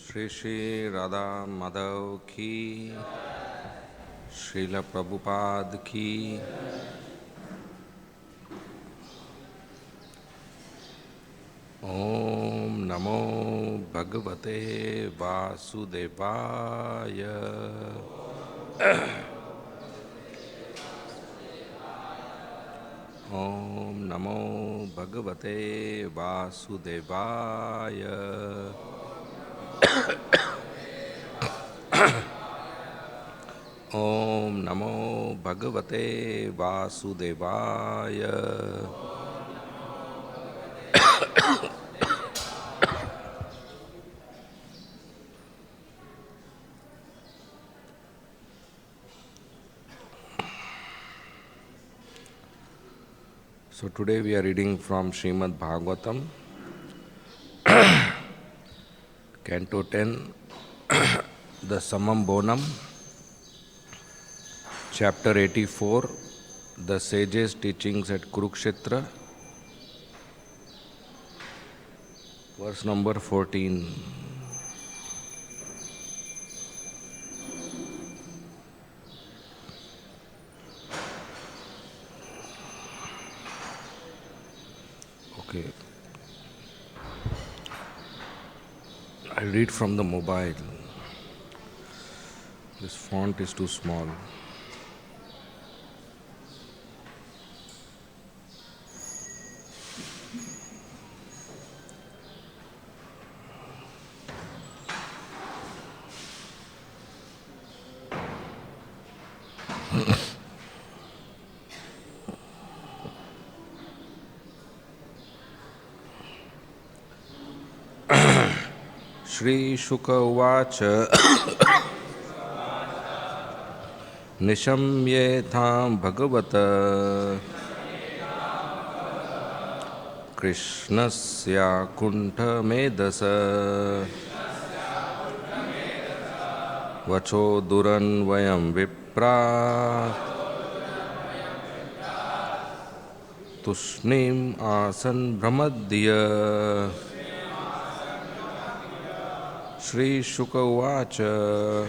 Shri Shri Radha Madhav ki, Srila Prabhupada ki. Om Namo Bhagavate Vasudevaya. Om Namo Bhagavate Vasudevaya. Om Namo Bhagavate Vasudevaya. So today we are reading from Srimad Bhagavatam, Canto 10, the Samam Bonam, Chapter 84, the Sages' Teachings at Kurukshetra, verse number 14. Okay. I read from the mobile. This font is too small. Shri Shuka Uvacha Nishamyetham Bhagavata Krishnasya Kuntha Medasa Vacho Duran Vayam Vipra Tushnim Asan Brahmadya. Shri Shuka Uvacha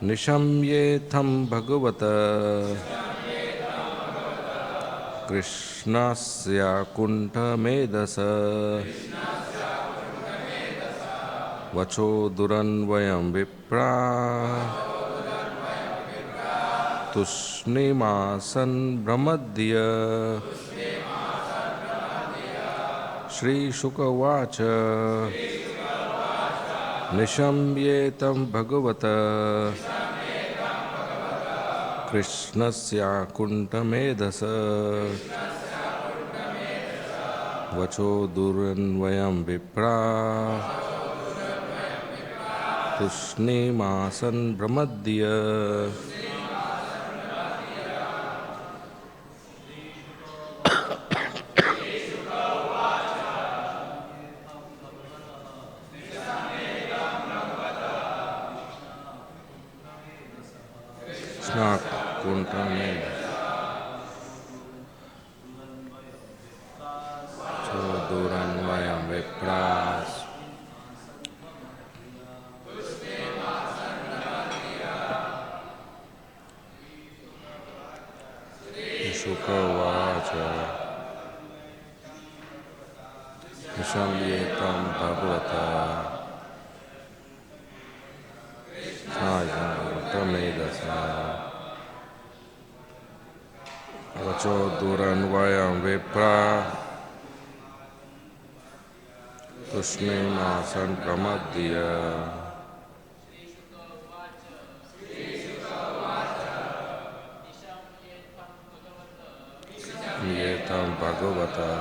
Nishamyetham Bhagavata Krishnasya Kuntha Medasa Vacho Duran Vayam Vipra Tushnimasan Brahmadya. Shri Shuka Uvacha Nishamyetam Bhagavata Krishnasya Kuntha Medasa Vacho Duran Vayam Vipra Tushnimasan Brahmadya. Tushnimasan Brahmadya. Yetam Bhagavata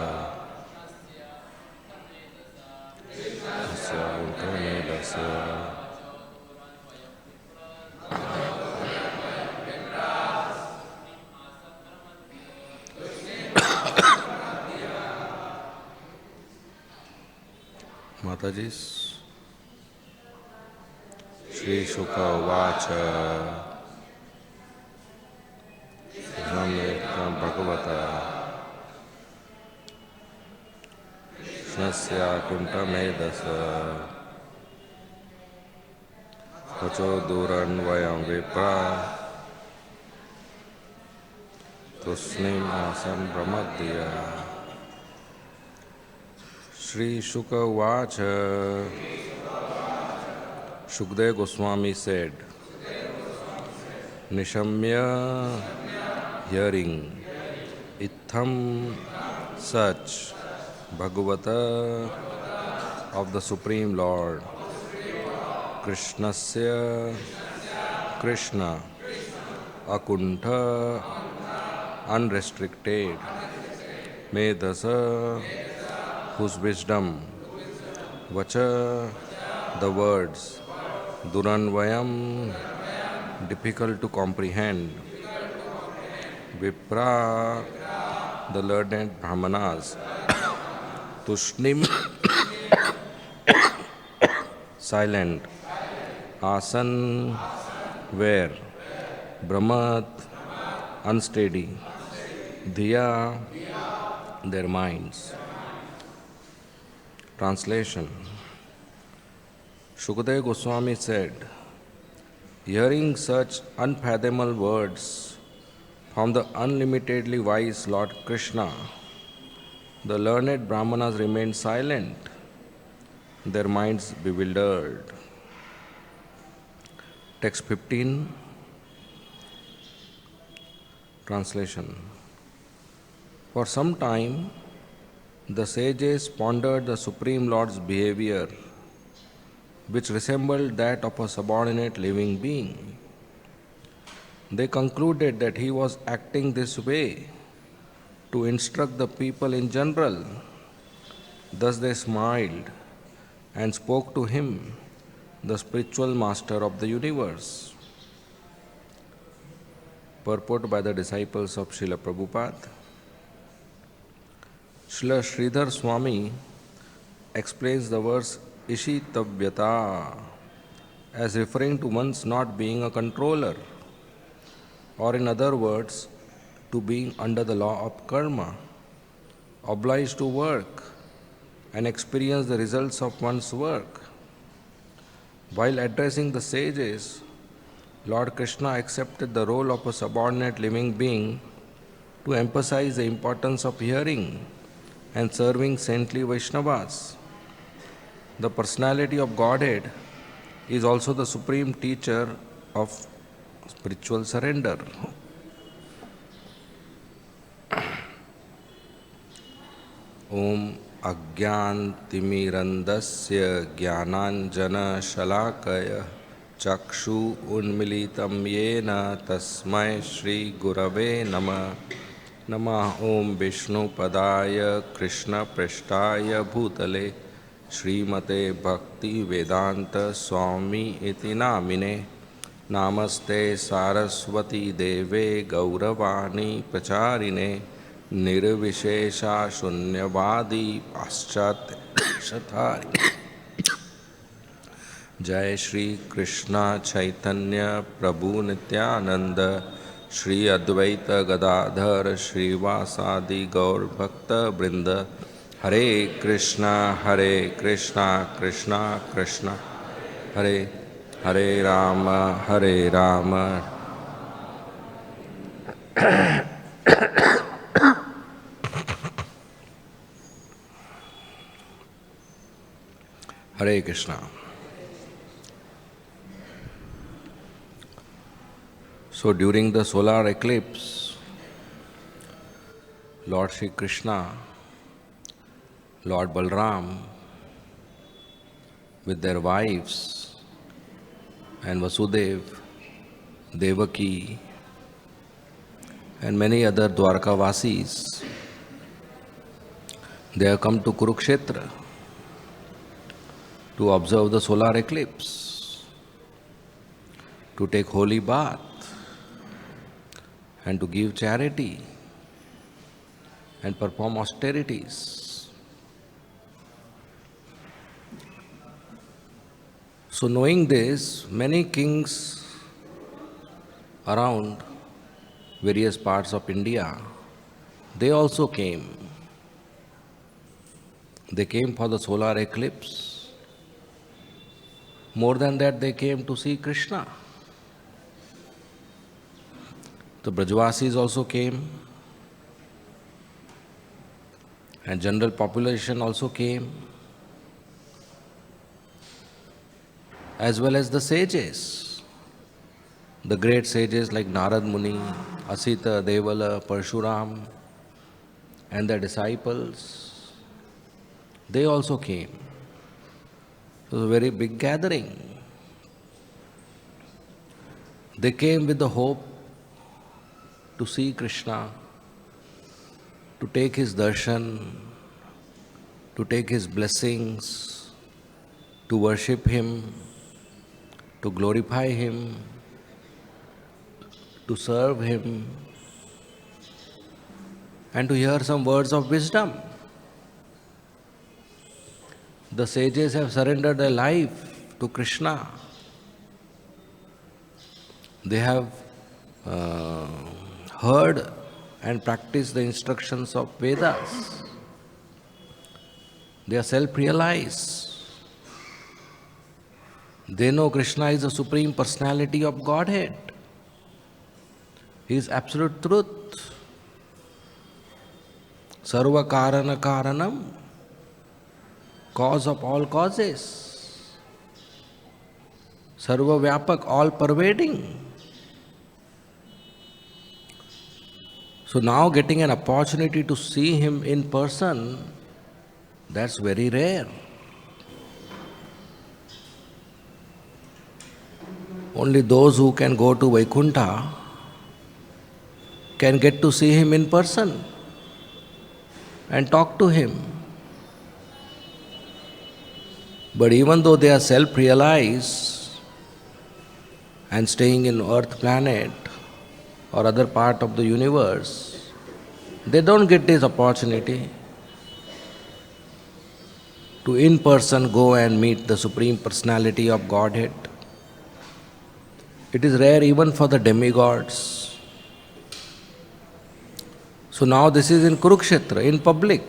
Asya Kuntha Medasa Matajis. Shri Shuka Uvacha Nishamyetam Bhagavata Krishnasya kuntamedasa vacho duranvayam vipra tusnim asam brahmadya. Shri Shuka Vacha. Shukdev Goswami said, Nishamya, hearing, Itham, such, Bhagavata, of the Supreme Lord, Krishnasya, Krishna, Akuntha, unrestricted, Medasa, whose wisdom, Vacha, the words, Duranvayam, difficult to comprehend, Vipra, the learned Brahmanas, Tushnim, silent, Asan, where, Brahmat, unsteady, Dhiya, their minds. Translation. Shukadeva Goswami said, hearing such unfathomable words from the unlimitedly wise Lord Krishna, the learned Brahmanas remained silent, their minds bewildered. Text 15. Translation. For some time, the sages pondered the Supreme Lord's behavior, which resembled that of a subordinate living being. They concluded that he was acting this way to instruct the people in general. Thus they smiled and spoke to him, the spiritual master of the universe. Purport by the disciples of Srila Prabhupada. Srila Sridhar Swami explains the verse Ishitavyata as referring to one's not being a controller, or in other words, to being under the law of karma, obliged to work and experience the results of one's work. While addressing the sages, Lord Krishna accepted the role of a subordinate living being to emphasize the importance of hearing and serving saintly Vaishnavas. The personality of Godhead is also the supreme teacher of spiritual surrender. Om Agyantimirandasya Jnananjana Shalakaya Chakshu Unmilitam Yena Tasmai Shri Gurave Nama Nama Om Vishnu Padaya Krishna Prishtaya Bhutale Srimate Bhakti Vedanta Swami Iti Namine Namaste Saraswati Deve Gauravani Pracharine Nirvishesha Shunyavadi Paschat Shatari Jai Shri Krishna Chaitanya Prabhu Nityananda Shri Advaita Gadadhar Shri Vasadi Gaur Bhakta Brinda Hare Krishna Krishna Krishna Hare Hare Rama Hare Krishna. So during the solar eclipse, Lord Shri Krishna, Lord Balram, with their wives, and Vasudev, Devaki, and many other Dwarkavasis, they have come to Kurukshetra to observe the solar eclipse, to take holy bath, and to give charity and perform austerities. So knowing this, many kings around various parts of India, they also came. They came for the solar eclipse. More than that, they came to see Krishna. The Brajvasis also came, and general population also came, as well as the sages. The great sages like Narad Muni, Asita, Devala, Parshuram, and their disciples, they also came. It was a very big gathering. They came with the hope to see Krishna, to take his darshan, to take his blessings, to worship him, to glorify him, to serve him, and to hear some words of wisdom. The sages have surrendered their life to Krishna. They have heard and practiced the instructions of Vedas. They are self-realized. They know Krishna is the Supreme Personality of Godhead. He is absolute truth. Sarva Karana Karanam, cause of all causes. Sarva Vyapak, all pervading. So now getting an opportunity to see him in person, that's very rare. Only those who can go to Vaikuntha can get to see him in person and talk to him. But even though they are self-realized and staying in Earth planet or other part of the universe, they don't get this opportunity to in person go and meet the Supreme Personality of Godhead. It is rare even for the demigods. So now this is in Kurukshetra, in public.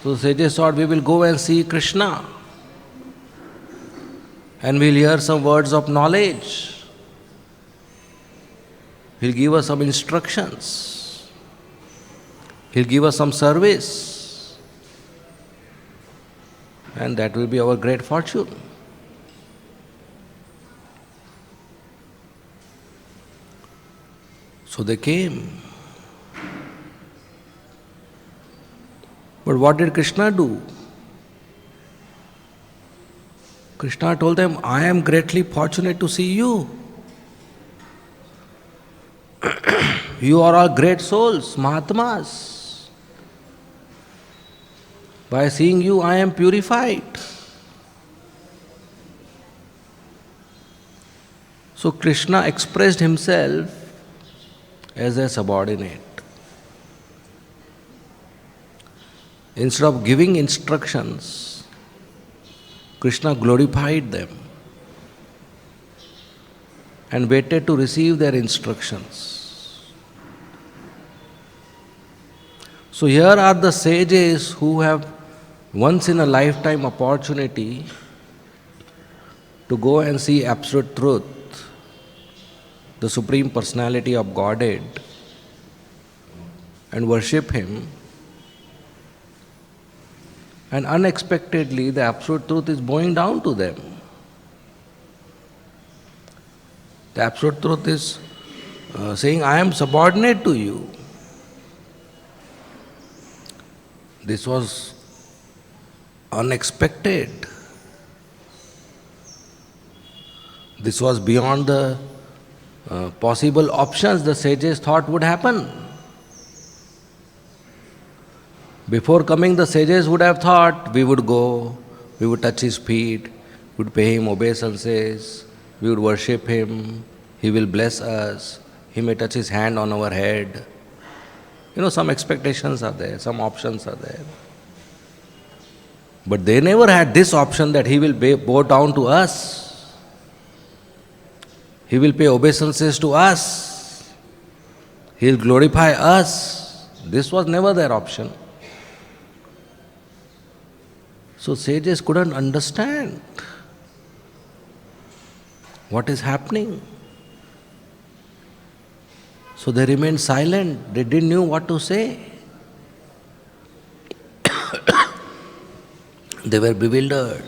So the sages thought, we will go and see Krishna and we'll hear some words of knowledge. He'll give us some instructions. He'll give us some service. And that will be our great fortune. So they came. But what did Krishna do? Krishna told them, I am greatly fortunate to see you. You are all great souls, Mahatmas. By seeing you, I am purified. So Krishna expressed himself as a subordinate. Instead of giving instructions, Krishna glorified them and waited to receive their instructions. So here are the sages who have once in a lifetime opportunity to go and see absolute truth, the Supreme Personality of Godhead, and worship him. And unexpectedly, the absolute truth is bowing down to them. The absolute truth is saying, I am subordinate to you. This was unexpected. This was beyond the possible options the sages thought would happen. Before coming, the sages would have thought we would go, we would touch his feet, we would pay him obeisances, we would worship him, he will bless us, he may touch his hand on our head. Some expectations are there, some options are there. But they never had this option that he will bow down to us. He will pay obeisances to us. He will glorify us. This was never their option. So sages couldn't understand what is happening. So they remained silent. They didn't know what to say. They were bewildered.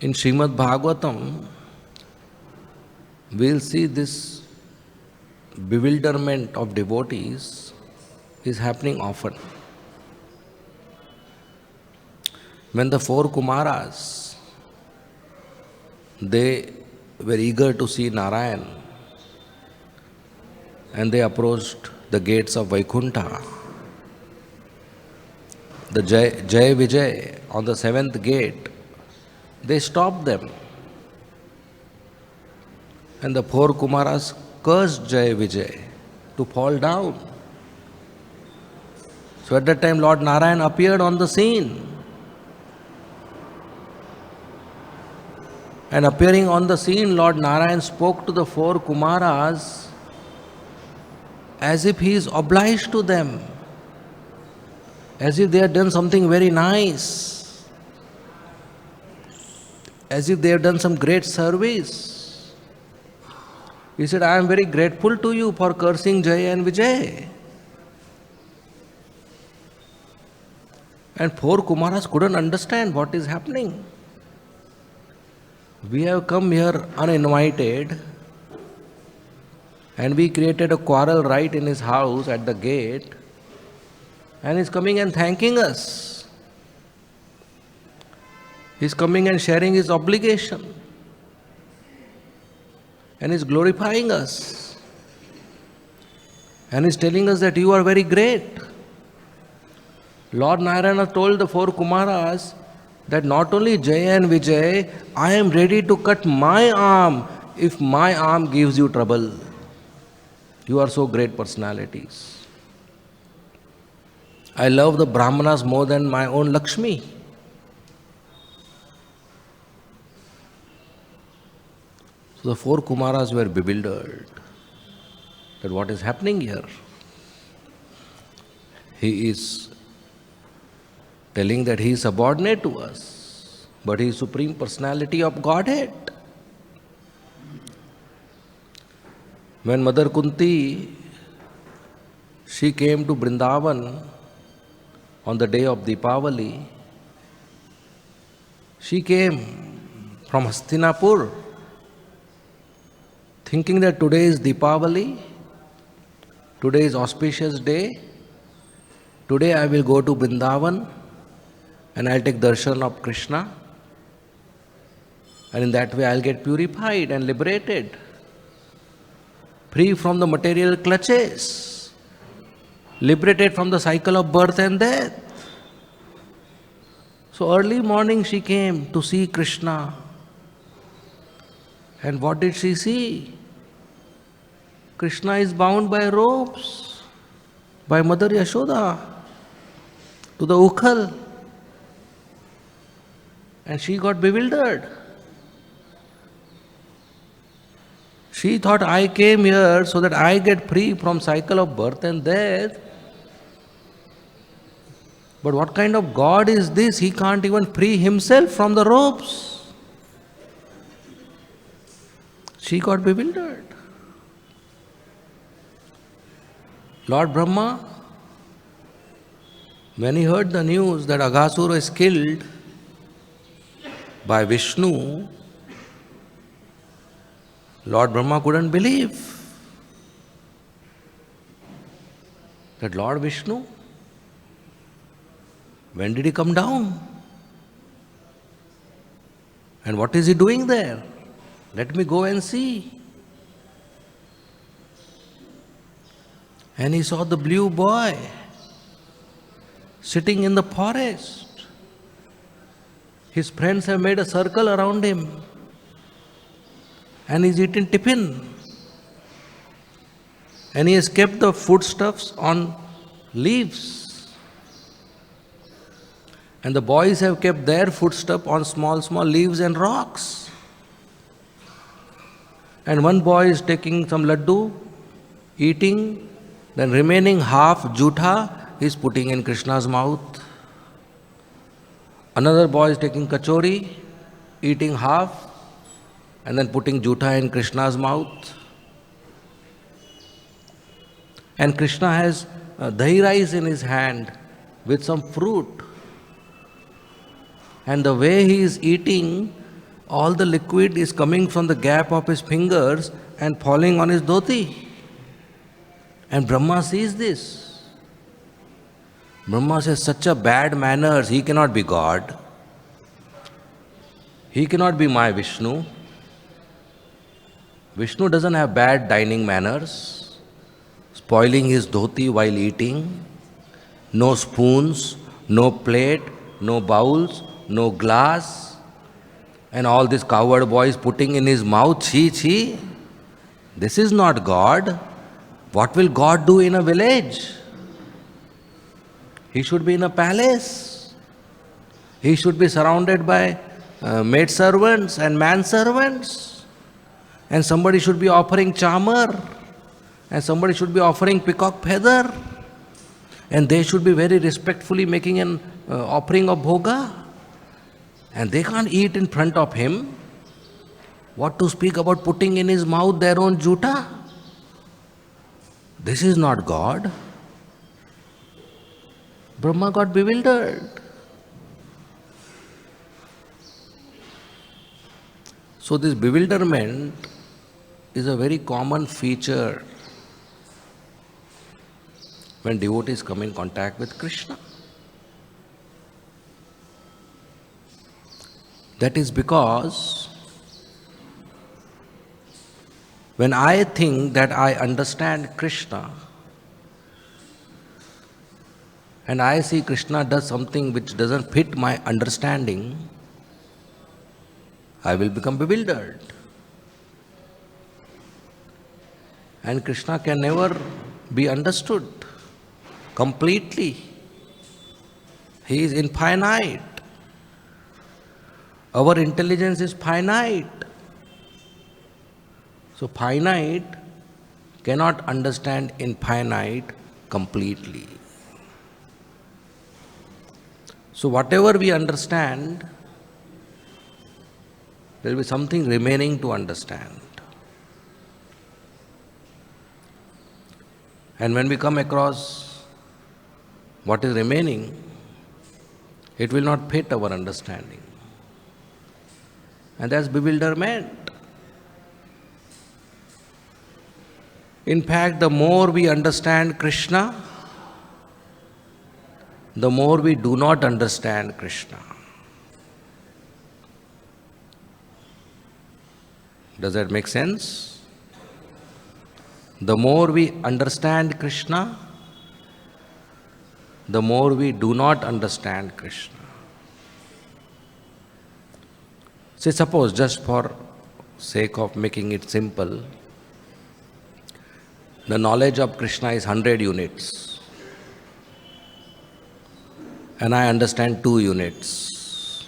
In Srimad Bhagavatam, we'll see this bewilderment of devotees is happening often. When the four Kumaras, they were eager to see Narayan and they approached the gates of Vaikuntha. The Jai Vijay on the seventh gate, they stopped them. And the four Kumaras cursed Jai Vijay to fall down. So at that time Lord Narayan appeared on the scene. And appearing on the scene, Lord Narayan spoke to the four Kumaras as if he is obliged to them, as if they had done something very nice, as if they have done some great service. He said, I am very grateful to you for cursing Jai and Vijay. And four Kumaras couldn't understand what is happening. We have come here uninvited and we created a quarrel right in his house at the gate, and he's coming and thanking us. He's coming and sharing his obligation and he's glorifying us and he's telling us that you are very great. Lord Narayana told the four Kumaras that not only Jai and Vijay, I am ready to cut my arm if my arm gives you trouble. You are so great personalities. I love the Brahmanas more than my own Lakshmi. So the four Kumaras were bewildered that what is happening here. He is telling that he is subordinate to us, but he is Supreme Personality of Godhead. When Mother Kunti, she came to Vrindavan on the day of Deepavali, she came from Hastinapur thinking that today is Deepavali, today is auspicious day, today I will go to Vrindavan and I'll take darshan of Krishna, and in that way I'll get purified and liberated, free from the material clutches, liberated from the cycle of birth and death. So early morning she came to see Krishna. And what did she see? Krishna is bound by ropes by Mother Yashoda to the ukhal. And she got bewildered. She thought, I came here so that I get free from cycle of birth and death. But what kind of God is this? He can't even free himself from the ropes. She got bewildered. Lord Brahma, when he heard the news that Aghasura is killed by Vishnu, Lord Brahma couldn't believe that Lord Vishnu, when did he come down? And what is he doing there? Let me go and see. And he saw the blue boy sitting in the forest. His friends have made a circle around him and he's eating tiffin. And he has kept the foodstuffs on leaves. And the boys have kept their foodstuff on small leaves and rocks. And one boy is taking some laddu, eating, then remaining half jutha is putting in Krishna's mouth. Another boy is taking kachori, eating half, and then putting juta in Krishna's mouth. And Krishna has dahi rice in his hand with some fruit. And the way he is eating, all the liquid is coming from the gap of his fingers and falling on his dhoti. And Brahma sees this. Brahma says, such a bad manners, he cannot be God. He cannot be my Vishnu. Vishnu doesn't have bad dining manners, spoiling his dhoti while eating, no spoons, no plate, no bowls, no glass, and all these coward boys putting in his mouth, chi chi. This is not God. What will God do in a village? He should be in a palace. He should be surrounded by maidservants and manservants. And somebody should be offering chamar. And somebody should be offering peacock feather. And they should be very respectfully making an offering of bhoga. And they can't eat in front of him. What to speak about putting in his mouth their own juta? This is not God. Brahma got bewildered. So this bewilderment is a very common feature when devotees come in contact with Krishna. That is because when I think that I understand Krishna and I see Krishna does something which doesn't fit my understanding, I will become bewildered. And Krishna can never be understood completely. He is infinite. Our intelligence is finite. So finite cannot understand infinite completely. So whatever we understand, there will be something remaining to understand. And when we come across what is remaining, it will not fit our understanding. And that's bewilderment. In fact, the more we understand Krishna, the more we do not understand Krishna. Does that make sense? The more we understand Krishna, the more we do not understand Krishna. Say, suppose, just for sake of making it simple, the knowledge of Krishna is 100 units. And I understand 2 units.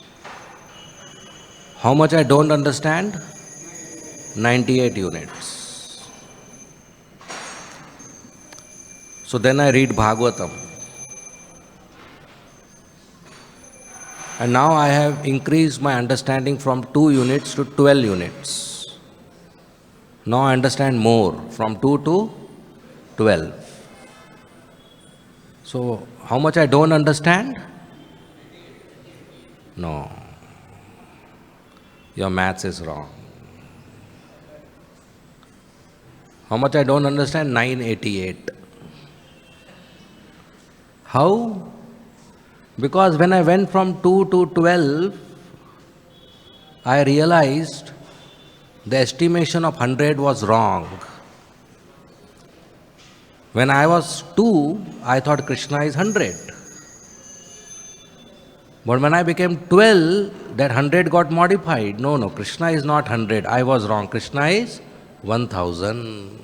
How much I don't understand? 98 units. So then I read Bhagavatam. And now I have increased my understanding from 2 units to 12 units. Now I understand more, from 2 to 12. So how much I don't understand? No. Your maths is wrong. How much I don't understand? 988. How? Because when I went from 2 to 12, I realized the estimation of 100 was wrong. When I was 2, I thought Krishna is 100. But when I became 12, that 100 got modified. No, Krishna is not 100. I was wrong. Krishna is 1000.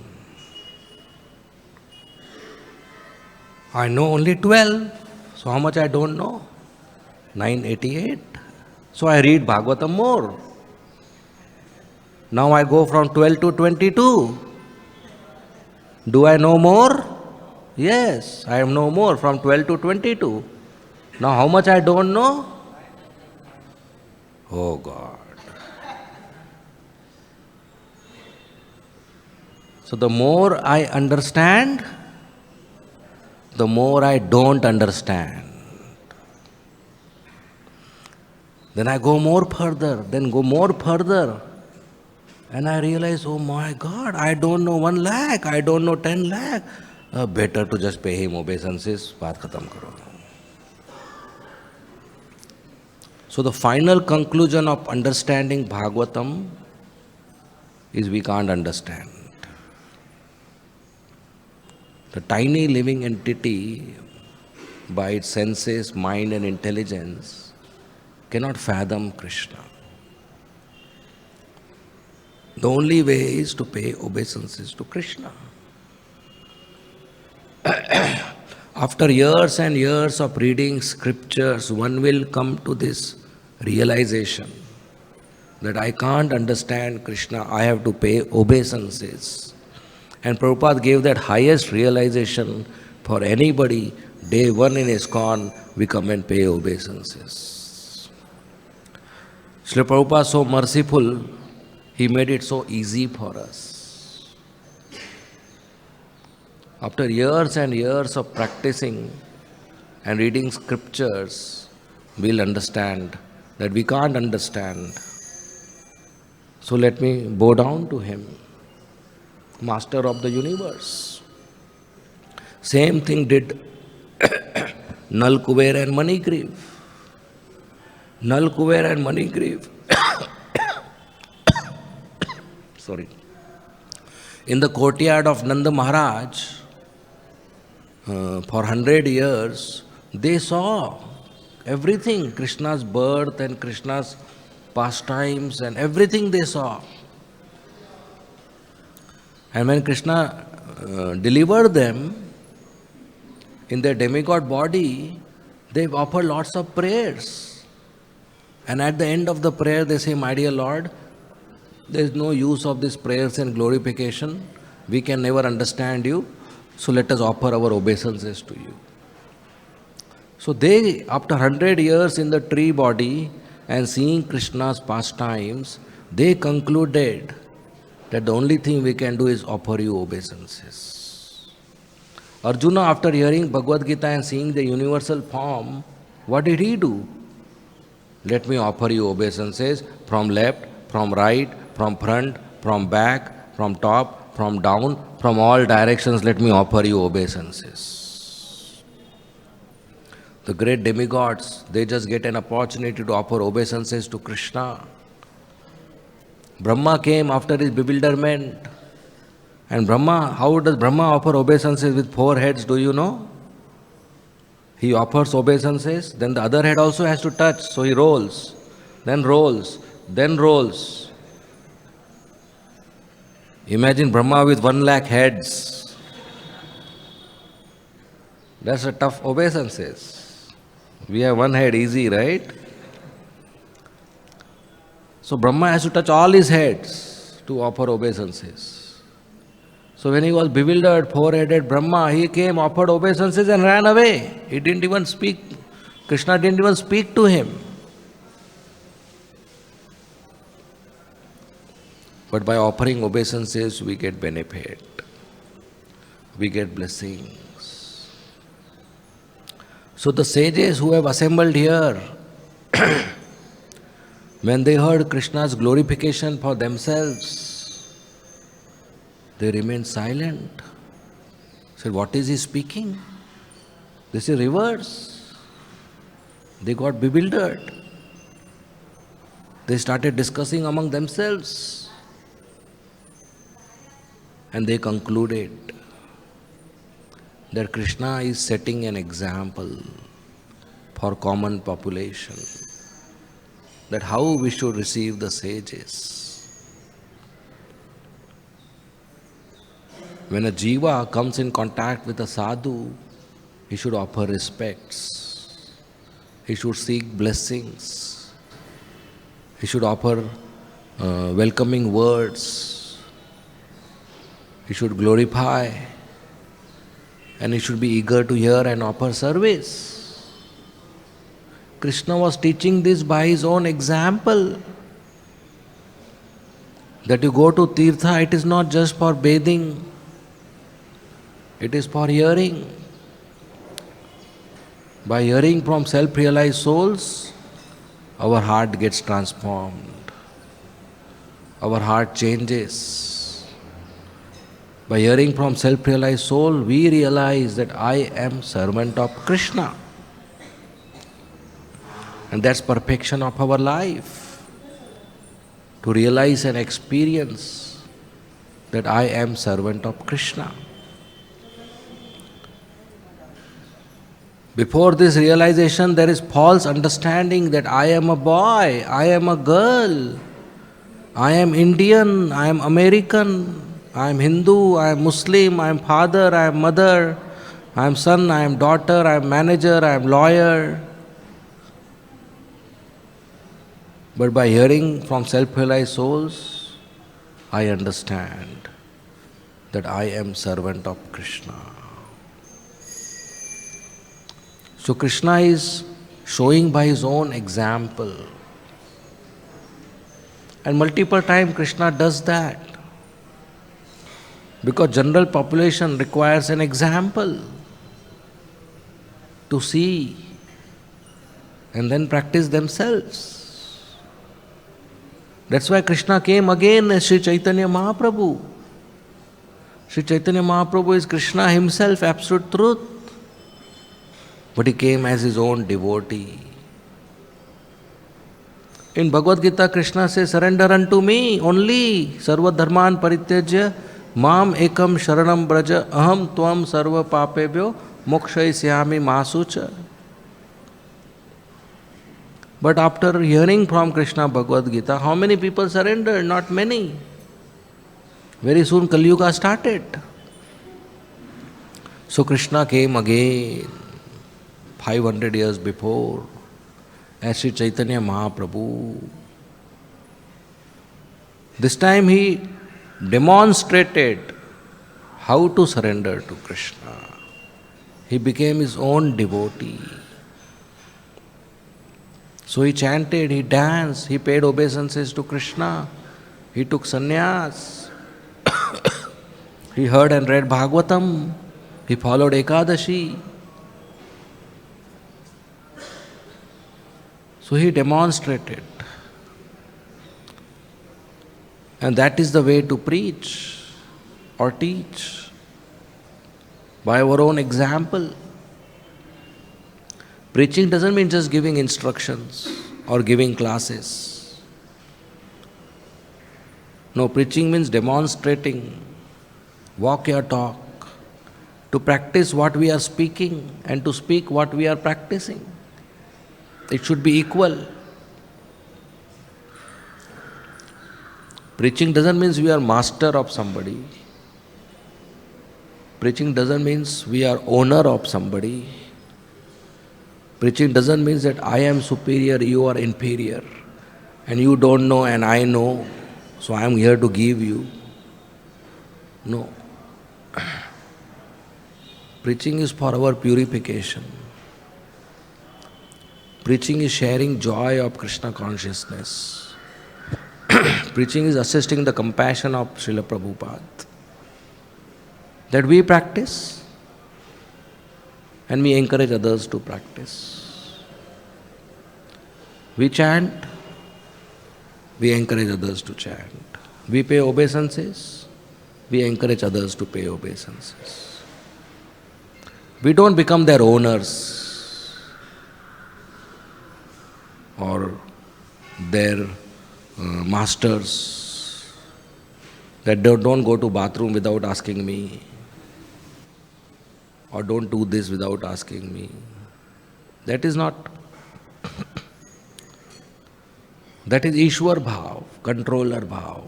I know only 12. So how much I don't know? 988. So I read Bhagavatam more. Now I go from 12 to 22. Do I know more? Yes, I am no more from 12 to 22. Now how much I don't know? Oh God. So the more I understand, the more I don't understand. Then I go more further, then go more further. And I realize, oh my God, I don't know 1 lakh, I don't know 10 lakh. Better to just pay him obeisances, baat khatam karo. So the final conclusion of understanding Bhagavatam is we can't understand. The tiny living entity, by its senses, mind and intelligence, cannot fathom Krishna. The only way is to pay obeisances to Krishna. After years and years of reading scriptures, one will come to this realization that I can't understand Krishna, I have to pay obeisances. And Prabhupada gave that highest realization for anybody. Day one in ISKCON, we come and pay obeisances. Srila Prabhupada is so merciful, he made it so easy for us. After years and years of practicing and reading scriptures, we'll understand that we can't understand. So let me bow down to him, Master of the universe. Same thing did Nal Kuber and Manigriv. Nal Kuber and Manigriv. Sorry. In the courtyard of Nanda Maharaj, for 100 years, they saw everything, Krishna's birth and Krishna's pastimes and everything they saw. And when Krishna delivered them in their demigod body, they offer lots of prayers. And at the end of the prayer, they say, my dear Lord, there is no use of these prayers and glorification. We can never understand you. So let us offer our obeisances to you. So they, after 100 years in the tree body and seeing Krishna's pastimes, they concluded that the only thing we can do is offer you obeisances. Arjuna, after hearing Bhagavad-gita and seeing the universal form, what did he do? Let me offer you obeisances from left, from right, from front, from back, from top, from down, from all directions, let me offer you obeisances. The great demigods, they just get an opportunity to offer obeisances to Krishna. Brahma came after his bewilderment. And Brahma, how does Brahma offer obeisances with 4 heads, do you know? He offers obeisances, then the other head also has to touch, so he rolls, then rolls, then rolls. Imagine Brahma with 1 lakh heads. That's a tough obeisances. We have 1 head, easy, right? So Brahma has to touch all his heads to offer obeisances. So when he was bewildered, 4-headed Brahma, he came, offered obeisances and ran away. He didn't even speak. Krishna didn't even speak to him. But by offering obeisances, we get benefit. We get blessings. So the sages who have assembled here, when they heard Krishna's glorification for themselves, they remained silent. Said, what is he speaking? This is reverse. They got bewildered. They started discussing among themselves. And they concluded that Krishna is setting an example for common population, that how we should receive the sages. When a jiva comes in contact with a sadhu, he should offer respects, he should seek blessings, he should offer welcoming words, he should glorify and he should be eager to hear and offer service. Krishna was teaching this by his own example. That you go to Tirtha, it is not just for bathing, it is for hearing. By hearing from self-realized souls, our heart gets transformed. Our heart changes. By hearing from self-realized soul, we realize that I am servant of Krishna. And that's perfection of our life. To realize and experience that I am servant of Krishna. Before this realization, there is false understanding that I am a boy, I am a girl, I am Indian, I am American, I am Hindu, I am Muslim, I am father, I am mother, I am son, I am daughter, I am manager, I am lawyer. But by hearing from self-realized souls, I understand that I am servant of Krishna. So Krishna is showing by his own example. And multiple times Krishna does that. Because general population requires an example to see and then practice themselves. That's why Krishna came again as Sri Chaitanya Mahaprabhu. Sri Chaitanya Mahaprabhu is Krishna himself, absolute truth. But he came as his own devotee. In Bhagavad-gita, Krishna says, surrender unto me only. Sarva dharman parityajya mam ekam sharanam braja aham tvam sarva papebhyo mokshayisyami masucha. But after hearing from Krishna Bhagavad-gita, how many people surrendered? Not many. Very soon Kali Yuga started. So Krishna came again, 500 years before, as Sri Chaitanya Mahaprabhu. This time he demonstrated how to surrender to Krishna. He became his own devotee. So he chanted, he danced, he paid obeisances to Krishna, he took sannyas, he heard and read Bhagavatam, he followed Ekadashi. So he demonstrated. And that is the way to preach or teach, by our own example. Preaching doesn't mean just giving instructions or giving classes. No, preaching means demonstrating, walk your talk, to practice what we are speaking and to speak what we are practicing. It should be equal. Preaching doesn't mean we are master of somebody. Preaching doesn't mean we are owner of somebody. Preaching doesn't mean that I am superior, you are inferior, and you don't know and I know, so I am here to give you. No. Preaching is for our purification. Preaching is sharing joy of Krishna consciousness. Preaching is assisting the compassion of Srila Prabhupada. That we practice and we encourage others to practice. We chant, we encourage others to chant. We pay obeisances, we encourage others to pay obeisances. We don't become their owners or their masters, that don't go to bathroom without asking me, or don't do this without asking me. That is not. That is Ishwar Bhav, controller Bhav,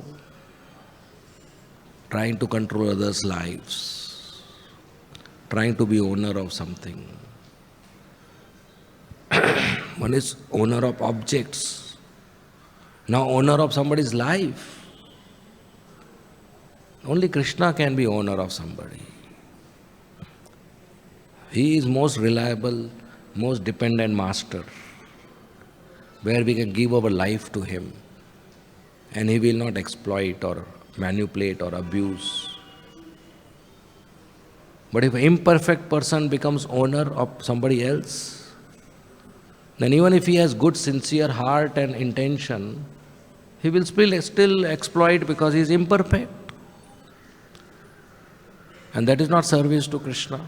trying to control others' lives, trying to be owner of something. One is owner of objects, now owner of somebody's life. Only Krishna can be owner of somebody. He is most reliable, most dependent master, where we can give our life to him and he will not exploit or manipulate or abuse. But if an imperfect person becomes owner of somebody else, then even if he has good, sincere heart and intention, he will still exploit because he is imperfect. And that is not service to Krishna.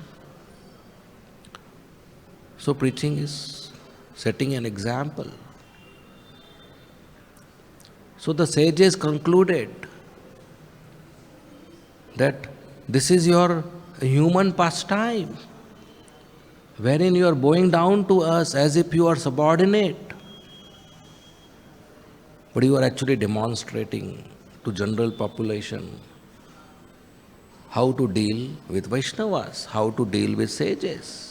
So preaching is setting an example. So the sages concluded that this is your human pastime, wherein you are bowing down to us as if you are subordinate. But you are actually demonstrating to general population how to deal with Vaishnavas, how to deal with sages.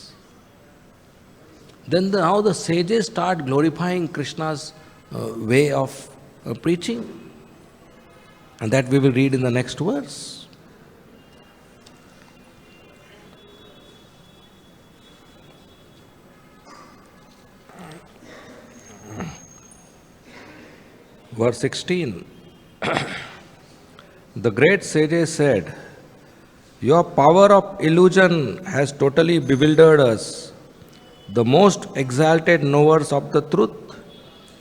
Then now the sages start glorifying Krishna's way of preaching. And that we will read in the next verse. Verse 16. The great sages said, "Your power of illusion has totally bewildered us, the most exalted knowers of the truth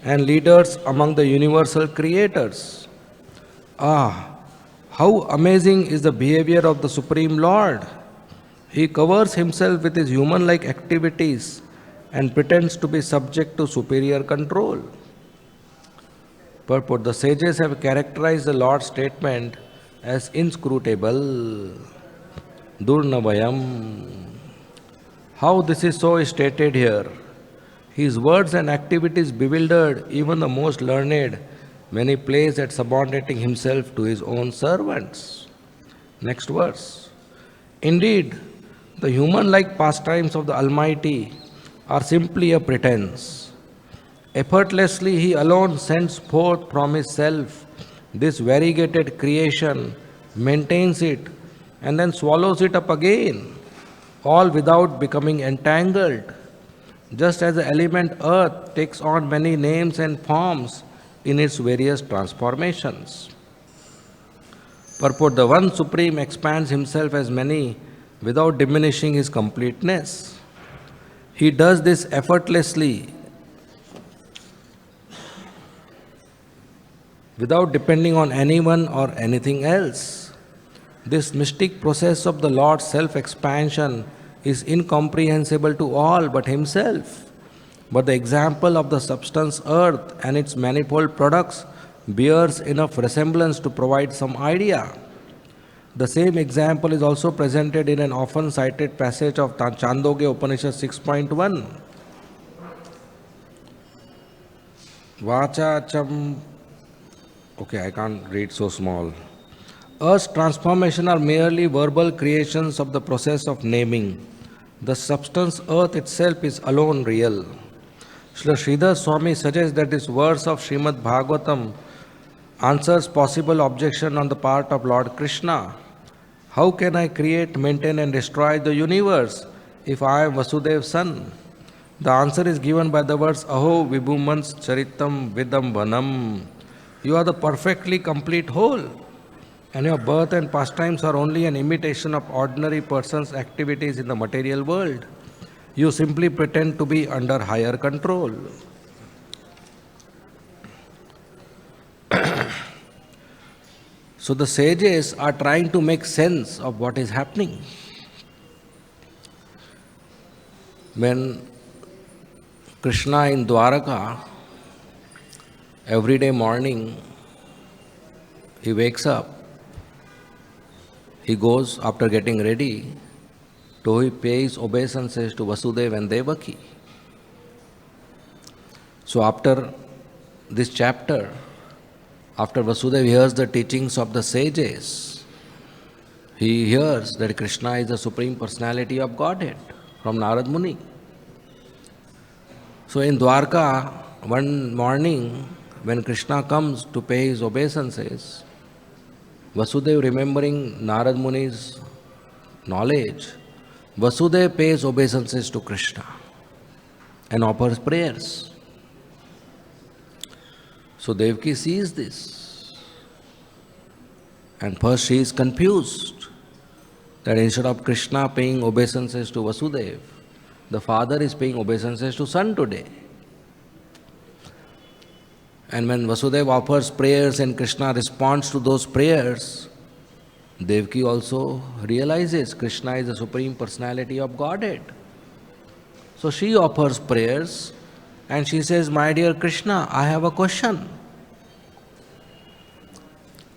and leaders among the universal creators. Ah, how amazing is the behavior of the Supreme Lord! He covers himself with his human-like activities and pretends to be subject to superior control." Purport: the sages have characterized the Lord's statement as inscrutable, Durnavayam. How this is so is stated here. His words and activities bewildered even the most learned when he plays at subordinating himself to his own servants. Next verse. Indeed, the human-like pastimes of the Almighty are simply a pretense. Effortlessly he alone sends forth from his self this variegated creation, maintains it, and then swallows it up again, all without becoming entangled. Just as the element earth takes on many names and forms in its various transformations. Purport: the One Supreme expands himself as many without diminishing his completeness. He does this effortlessly, without depending on anyone or anything else. This mystic process of the Lord's self-expansion is incomprehensible to all but himself. But the example of the substance earth and its manifold products bears enough resemblance to provide some idea. The same example is also presented in an often cited passage of Chandogya Upanishad 6.1. Vachacham. Okay, I can't read so small. Earth's transformation are merely verbal creations of the process of naming. The substance earth itself is alone real. Srila Sridhar Swami suggests that this verse of Srimad Bhagavatam answers possible objection on the part of Lord Krishna. How can I create, maintain and destroy the universe if I am Vasudev's son? The answer is given by the words Aho Vibhumans Charitam Vidambanam. You are the perfectly complete whole, and your birth and pastimes are only an imitation of ordinary person's activities in the material world. You simply pretend to be under higher control. So the sages are trying to make sense of what is happening. When Krishna in Dwaraka, every day morning, he wakes up, he goes after getting ready to pay his obeisances to Vasudeva and Devaki. So after this chapter, after Vasudeva hears the teachings of the sages, he hears that Krishna is the Supreme Personality of Godhead from Narad Muni. So in Dwarka, one morning, when Krishna comes to pay his obeisances, Vasudeva, remembering Narad Muni's knowledge, Vasudeva pays obeisances to Krishna and offers prayers. So Devaki sees this. And first she is confused that instead of Krishna paying obeisances to Vasudeva, the father is paying obeisances to son today. And when Vasudeva offers prayers and Krishna responds to those prayers, Devaki also realizes Krishna is the Supreme Personality of Godhead. So she offers prayers and she says, "My dear Krishna, I have a question."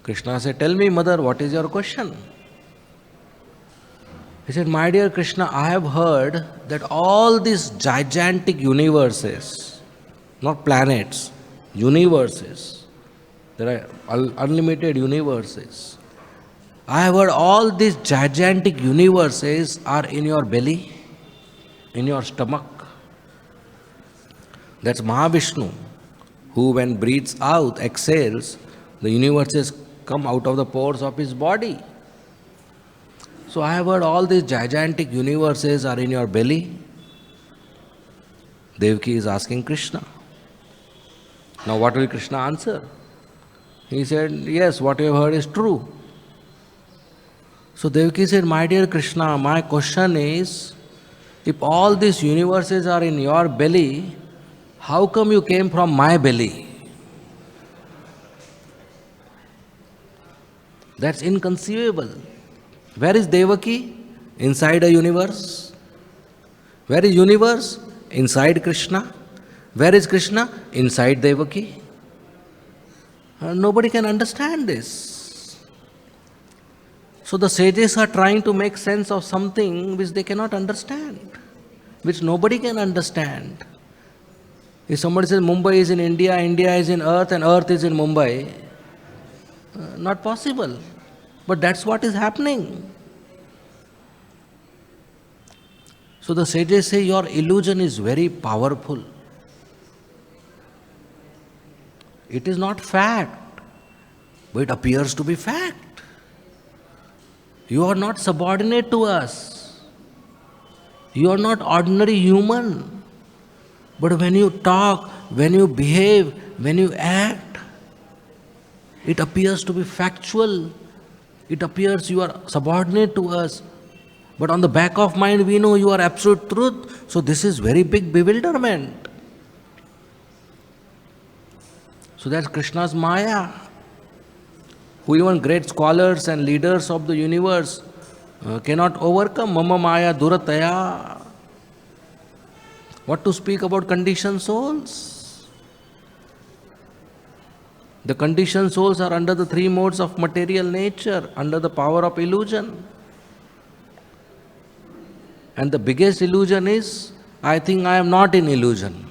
Krishna said, "Tell me, mother, what is your question?" He said, "My dear Krishna, I have heard that all these gigantic universes, not planets, universes, there are unlimited universes. I have heard all these gigantic universes are in your belly, in your stomach. That's Mahavishnu, who when breathes out, exhales, the universes come out of the pores of his body. So I have heard all these gigantic universes are in your belly." Devaki is asking Krishna. Now what will Krishna answer? He said, "Yes, what you have heard is true." So Devaki said, "My dear Krishna, my question is, if all these universes are in your belly, how come you came from my belly?" That's inconceivable. Where is Devaki? Inside a universe. Where is universe? Inside Krishna. Where is Krishna? Inside Devaki. Nobody can understand this. So the sages are trying to make sense of something which they cannot understand, which nobody can understand. If somebody says Mumbai is in India, India is in earth and earth is in Mumbai, not possible. But that's what is happening. So the sages say your illusion is very powerful. It is not fact, but it appears to be fact. You are not subordinate to us. You are not ordinary human. But when you talk, when you behave, when you act, it appears to be factual. It appears you are subordinate to us. But on the back of mind, we know you are absolute truth. So this is very big bewilderment. So that's Krishna's Maya, who even great scholars and leaders of the universe cannot overcome. Mama Maya Durataya. What to speak about conditioned souls? The conditioned souls are under the three modes of material nature, under the power of illusion. And the biggest illusion is, I think I am not in illusion.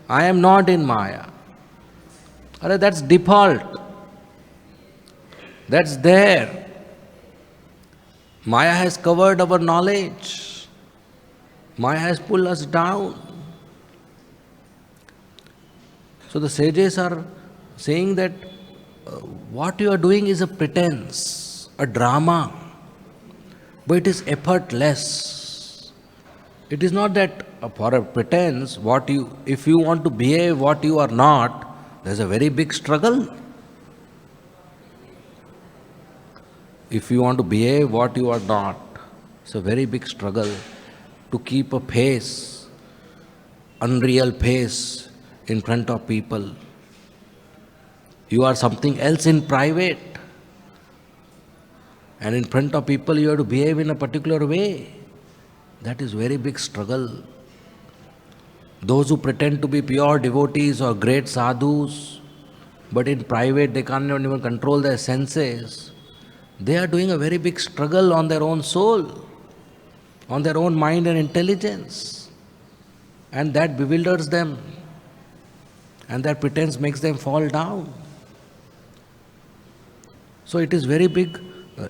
I am not in Maya. That's default. That's there. Maya has covered our knowledge. Maya has pulled us down. So the sages are saying that what you are doing is a pretense, a drama, but it is effortless. It is not that for a pretense, if you want to behave what you are not, there's a very big struggle. If you want to behave what you are not, it's a very big struggle to keep a face, unreal face in front of people. You are something else in private, and in front of people you have to behave in a particular way. That is very big struggle. Those who pretend to be pure devotees or great sadhus, but in private they can't even control their senses, they are doing a very big struggle on their own soul, on their own mind and intelligence. And that bewilders them. And that pretense makes them fall down. So it is very big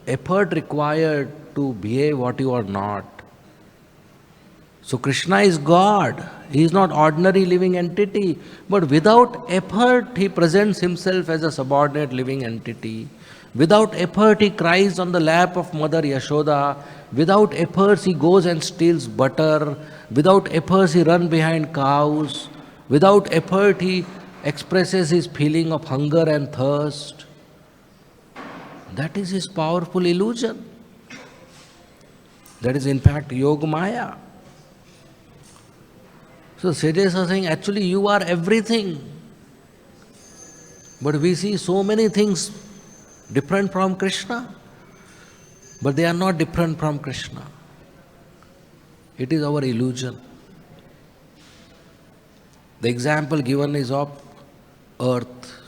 effort required to behave what you are not. So Krishna is God. He is not ordinary living entity. But without effort, he presents himself as a subordinate living entity. Without effort, he cries on the lap of Mother Yashoda. Without efforts, he goes and steals butter. Without efforts, he runs behind cows. Without effort, he expresses his feeling of hunger and thirst. That is his powerful illusion. That is in fact Yoga Maya. So sages are saying, actually you are everything. But we see so many things different from Krishna. But they are not different from Krishna. It is our illusion. The example given is of earth.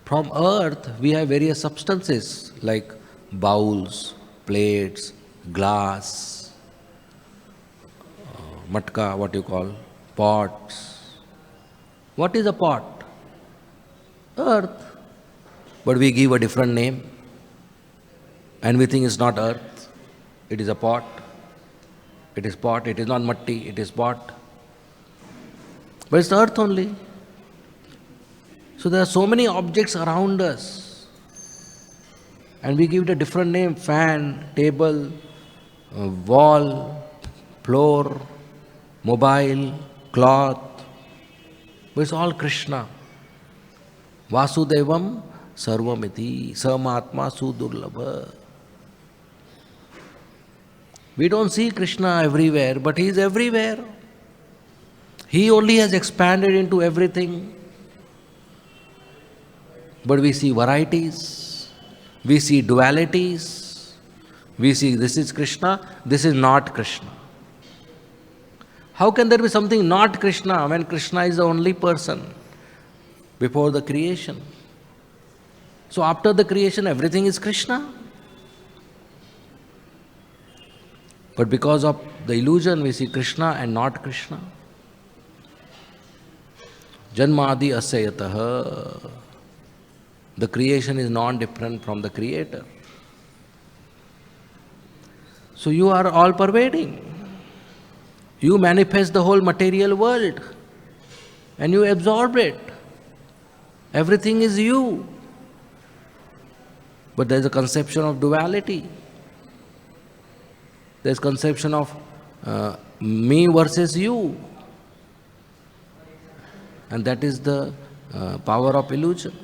From earth we have various substances like bowls, plates, glass, matka, what you call, pots. What is a pot? Earth. But we give a different name and we think it's not earth, it is a pot. It is pot, it is not matti, it is pot. But it's the earth only. So there are so many objects around us and we give it a different name: fan, table, wall, floor, mobile, cloth. But it's all Krishna. Vasudevam sarvamiti samatma sudurlabha. We don't see Krishna everywhere, but he is everywhere. He only has expanded into everything. But we see varieties, we see dualities, we see this is Krishna, this is not Krishna. How can there be something not Krishna when Krishna is the only person before the creation? So after the creation everything is Krishna. But because of the illusion we see Krishna and not Krishna. Janmadi asayataha. The creation is non-different from the Creator. So you are all-pervading. You manifest the whole material world and you absorb it. Everything is you. But there is a conception of duality. There is conception of me versus you. And that is the power of illusion.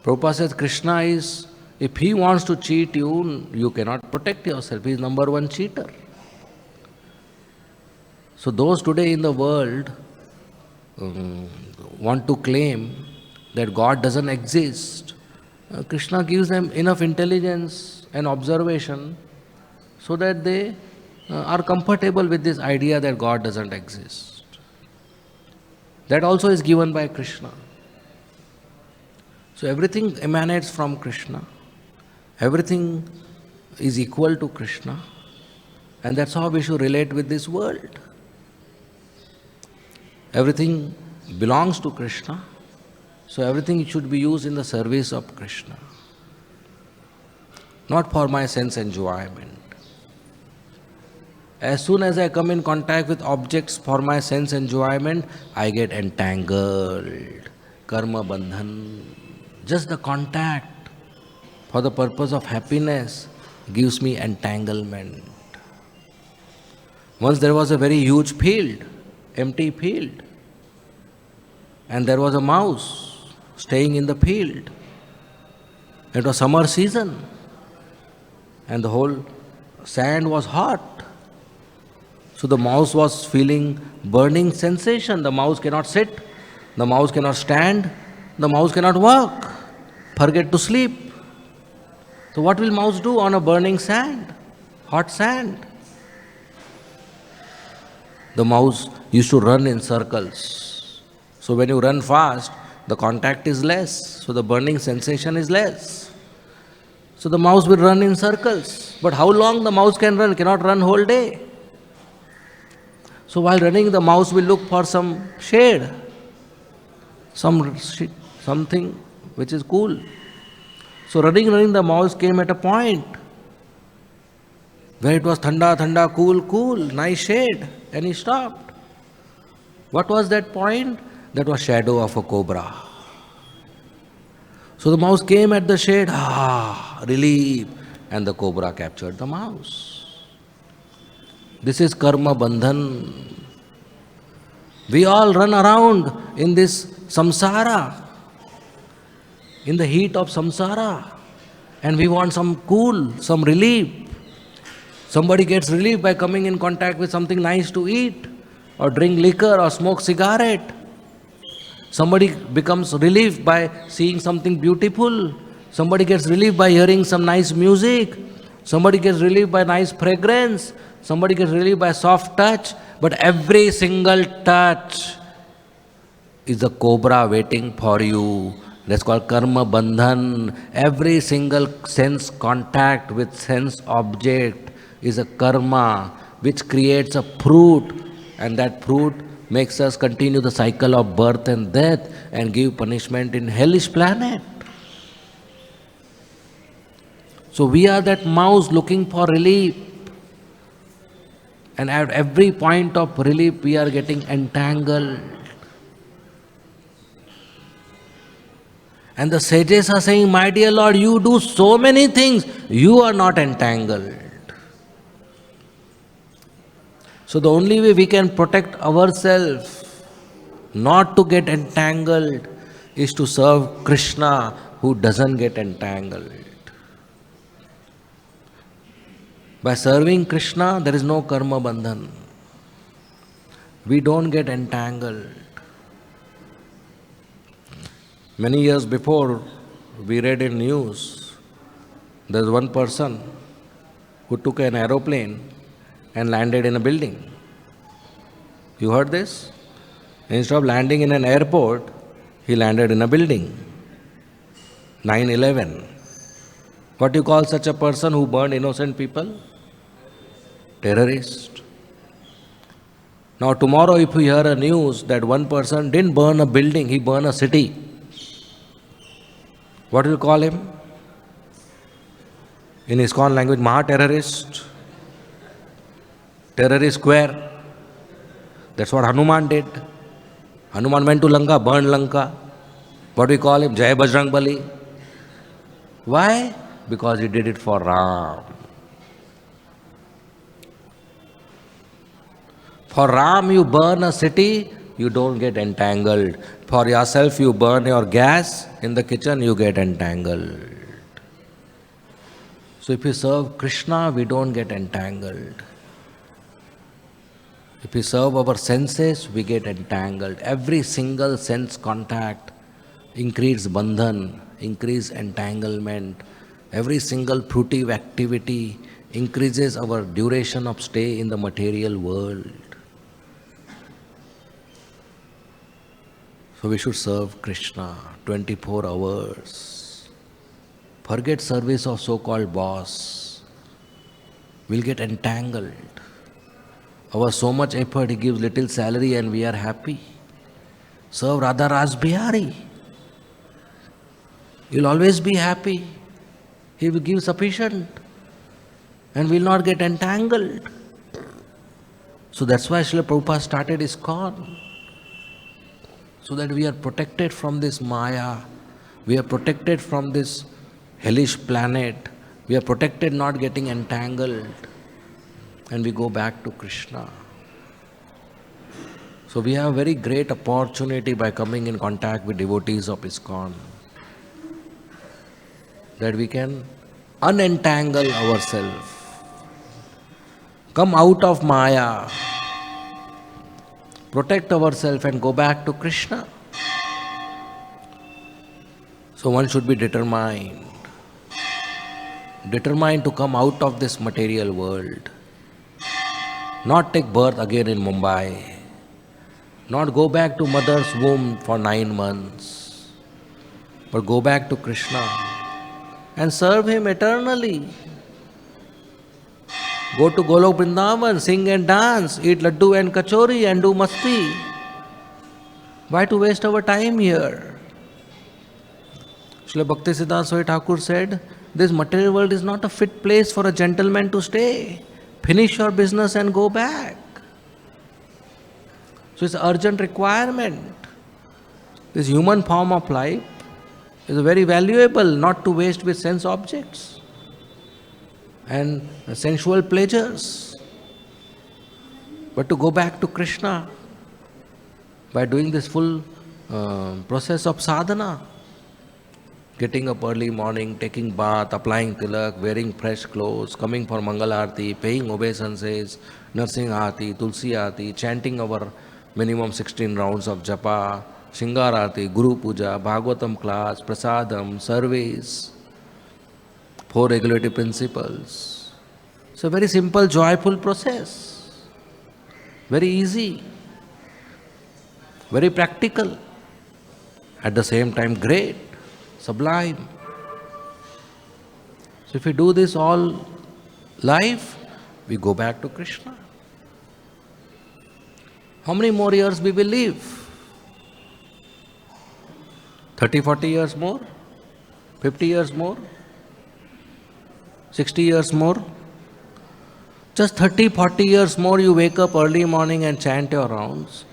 Prabhupada says Krishna is, if he wants to cheat you, you cannot protect yourself. He is number one cheater. So those today in the world want to claim that God doesn't exist. Krishna gives them enough intelligence and observation so that they are comfortable with this idea that God doesn't exist. That also is given by Krishna. So everything emanates from Krishna. Everything is equal to Krishna. And that's how we should relate with this world. Everything belongs to Krishna. So everything should be used in the service of Krishna. Not for my sense enjoyment. As soon as I come in contact with objects for my sense enjoyment, I get entangled. Karma bandhan. Just the contact for the purpose of happiness gives me entanglement. Once there was a very huge field, empty field, and there was a mouse staying in the field. It was summer season and the whole sand was hot. So the mouse was feeling burning sensation. The mouse cannot sit, the mouse cannot stand, the mouse cannot walk, forget to sleep. So what will mouse do on a burning sand, hot sand? The mouse used to run in circles. So when you run fast, the contact is less, so the burning sensation is less. So the mouse will run in circles. But how long the mouse can run? Cannot run whole day. So while running, the mouse will look for some shade, something which is cool. So running, the mouse came at a point where it was thanda, cool, nice shade, and he stopped. What was that point? That was shadow of a cobra. So the mouse came at the shade, relief, and the cobra captured the mouse. This is karma bandhan. We all run around in this samsara, in the heat of samsara, and we want some cool, some relief. Somebody gets relief by coming in contact with something nice to eat, or drink liquor, or smoke cigarette. Somebody becomes relief by seeing something beautiful. Somebody gets relief by hearing some nice music. Somebody gets relief by nice fragrance. Somebody gets relief by soft touch. But every single touch is a cobra waiting for you. That's called karma bandhan. Every single sense contact with sense object is a karma which creates a fruit, and that fruit makes us continue the cycle of birth and death and give punishment in hellish planet. So we are that mouse looking for relief, and at every point of relief we are getting entangled. And the sages are saying, my dear Lord, you do so many things, you are not entangled. So the only way we can protect ourselves not to get entangled is to serve Krishna, who doesn't get entangled. By serving Krishna, there is no karma bandhan. We don't get entangled. Many years before, we read in news, there's one person who took an aeroplane and landed in a building. You heard this? Instead of landing in an airport, he landed in a building. 9/11. What do you call such a person who burned innocent people? Terrorist. Now tomorrow if we hear a news that one person didn't burn a building, he burned a city, what do you call him? In ISKCON language, Maha-terrorist. Terrorist square. That's what Hanuman did. Hanuman went to Lanka, burned Lanka. What do we call him? Jai Bajrang Bali. Why? Because he did it for Ram. For Ram you burn a city, you don't get entangled. For yourself you burn your gas in the kitchen, you get entangled. So if we serve Krishna, we don't get entangled. If we serve our senses, we get entangled. Every single sense contact increases bandhan, increases entanglement. Every single fruitive activity increases our duration of stay in the material world. So we should serve Krishna 24 hours. Forget service of so-called boss. We'll get entangled. Our so much effort, he gives little salary and we are happy. Serve RadhaRasbihari. You'll always be happy. He will give sufficient and will not get entangled. So that's why Srila Prabhupada started ISKCON. So that we are protected from this Maya. We are protected from this hellish planet. We are protected not getting entangled. And we go back to Krishna. So we have a very great opportunity by coming in contact with devotees of ISKCON, that we can unentangle ourselves, come out of Maya, protect ourselves and go back to Krishna. So one should be determined to come out of this material world. Not take birth again in Mumbai. Not go back to mother's womb for 9 months. But go back to Krishna and serve him eternally. Go to Golok Vrindavan, sing and dance, eat laddu and kachori and do masti. Why to waste our time here? Srila Bhaktisiddhanta Swami Thakur said, this material world is not a fit place for a gentleman to stay. Finish your business and go back. So it's an urgent requirement. This human form of life is very valuable, not to waste with sense objects and sensual pleasures, but to go back to Krishna by doing this full process of sadhana. Getting up early morning, taking bath, applying tilak, wearing fresh clothes, coming for Mangala arati, paying obeisances, nursing arati, Tulsi arati, chanting our minimum 16 rounds of japa, Sringar arati, Guru-Puja, Bhagavatam class, prasadam, surveys, 4 regulative principles. It's a very simple, joyful process. Very easy. Very practical. At the same time, great. Sublime. So if we do this all life, we go back to Krishna. How many more years we will live? 30, 40 years more? 50 years more? 60 years more? Just 30, 40 years more you wake up early morning and chant your rounds.